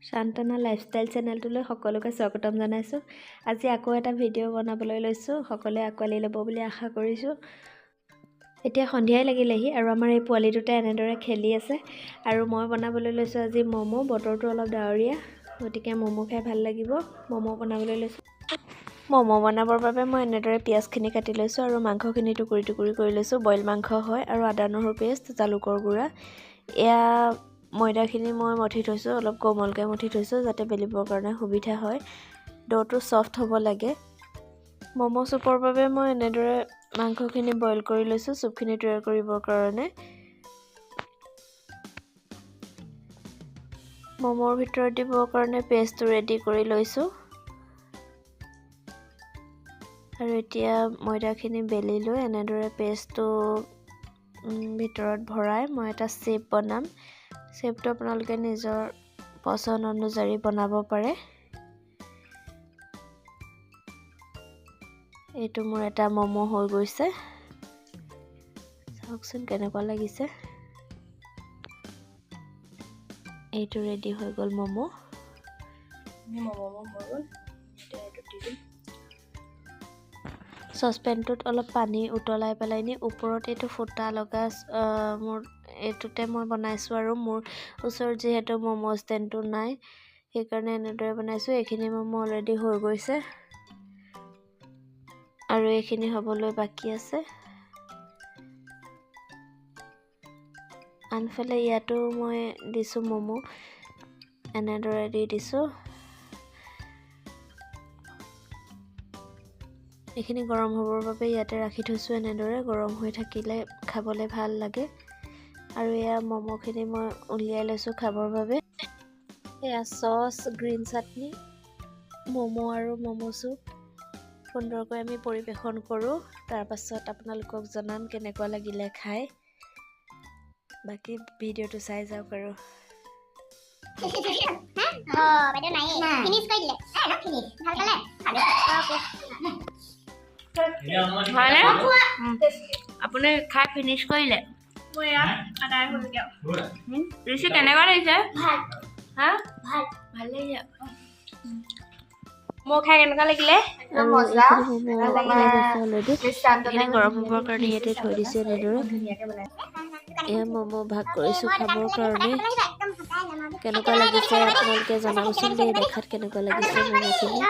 শান্তনা লাইফষ্টাইল চেনেলটোলৈ সকলোকে স্বাগতম জনাইছোঁ। আজি আকৌ এটা ভিডিঅ' বনাবলৈ লৈছোঁ। সকলোৱে আঁকোৱালি ল'ব বুলি আশা কৰিছোঁ। এতিয়া সন্ধিয়াই লাগিলেহি আৰু আমাৰ এই পোৱালি দুটাই এনেদৰে খেলি আছে আৰু মই বনাবলৈ লৈছোঁ আজি ম'ম'। বতৰটো অলপ ডাৱৰীয়া, গতিকে ম'ম' খাই ভাল লাগিব। ম'ম' বনাবলৈ লৈছোঁ। ম'ম' বনাবৰ বাবে মই এনেদৰে পিঁয়াজখিনি কাটি লৈছোঁ আৰু মাংসখিনি টুকুৰি টুকুৰি কৰি লৈছোঁ। বইল মাংস হয় আৰু আদা নহৰু পেষ্ট, জালুকৰ গুড়া। এয়া ময়দাখিনি মই মঠি থৈছোঁ, অলপ কোমলকৈ মঠি থৈছোঁ যাতে বেলিবৰ কাৰণে সুবিধা হয়। ড'টো ছফ্ট হ'ব লাগে। ম'ম' চুপৰ বাবে মই এনেদৰে মাংসখিনি বইল কৰি লৈছোঁ চুপখিনি তৈয়াৰ কৰিবৰ কাৰণে। ম'মৰ ভিতৰত দিবৰ কাৰণে পেষ্টটো ৰেডি কৰি লৈছোঁ আৰু এতিয়া ময়দাখিনি বেলি লৈ এনেদৰে পেষ্টটো ভিতৰত ভৰাই মই এটা শ্বেপ বনাম। শ্বেপটো আপোনালোকে নিজৰ পচন্দ অনুযায়ী বনাব পাৰে। এইটো মোৰ এটা ম'ম' হৈ গৈছে, চাওকচোন কেনেকুৱা লাগিছে। এইটো ৰেডি হৈ গ'ল ম'ম' হৈ গ'ল। চচপেনটোত অলপ পানী উতলাই পেলাই নি ওপৰত এইটো ফুটা লগা মোৰ এইটোতে মই বনাইছোঁ আৰু মোৰ ওচৰত যিহেতু ম'ম' ষ্টেণ্ডটো নাই সেইকাৰণে এনেদৰে বনাইছোঁ। এইখিনি ম'ম' অলৰেডি হৈ গৈছে আৰু এইখিনি হ'বলৈ বাকী আছে। আনফালে ইয়াতো মই দিছোঁ ম'ম', এনেদৰে দি দিছোঁ। এইখিনি গৰম হ'বৰ বাবে ইয়াতে ৰাখি থৈছোঁ। এনেদৰে গৰম হৈ থাকিলে খাবলৈ ভাল লাগে। আৰু এয়া ম'ম'খিনি মই উলিয়াই লৈছোঁ খাবৰ বাবে। এয়া চচ, গ্ৰীণ চাটনি, ম'ম' আৰু ম'ম' চুপ সুন্দৰকৈ আমি পৰিৱেশন কৰোঁ। তাৰপাছত আপোনালোকক জনাম কেনেকুৱা লাগিলে খাই। বাকী ভিডিঅ'টো চাই যাওক আৰু। আপুনি খাই ফিনিছ কৰিলে? ঋষি কেনেকুৱা লাগিছে? ভাল লাগিছে। মোৰ খাই কেনেকুৱা লাগিলে? গৰম হ'বৰ কাৰণে ইয়াতে থৈ দিছোঁ এনেদৰে। এয়া ম'ম' ভাগ কৰিছোঁ খাবৰ কাৰণে। কেনেকুৱা লাগিছে আপোনালোকে জনাবচোন দেই, দেখাত কেনেকুৱা লাগিছে ম'ম'খিনি।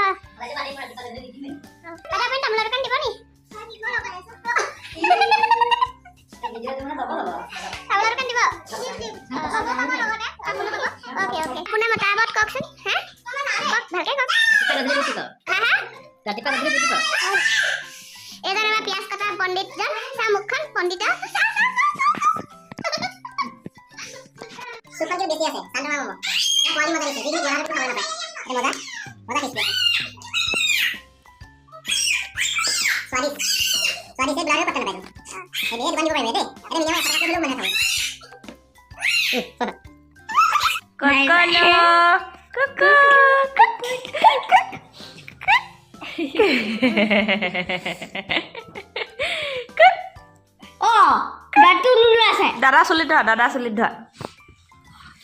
দাদা চুলিত ধৰা, দাদা চুলিত ধৰা,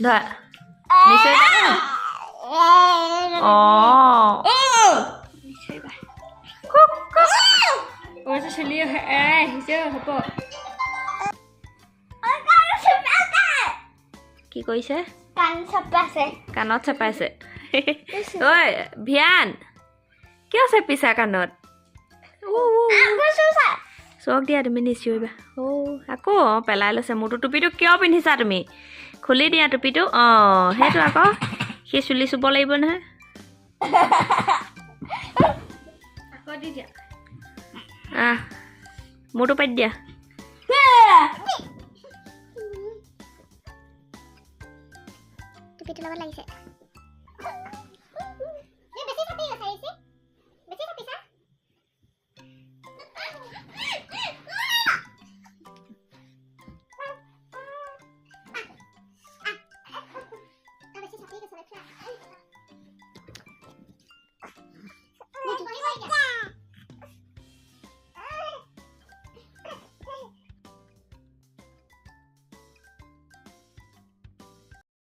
ধৰা নিশ্চয়। কি কৰিছে? কাণত চেপাইছে। ঐ ভিয়ান, কিয় চেপিছা কাণত? চক দিয়া তুমি নিশ্চয়বা। আকৌ পেলাই লৈছে। মোৰতো টুপিটো কিয় পিন্ধিছা তুমি? খুলি দিয়া টুপিটো। সেইটো আকৌ সি চুলি চুব লাগিব নহয়। মোৰটো পাতি দিয়া। টুপিটো লগত লাগিছে।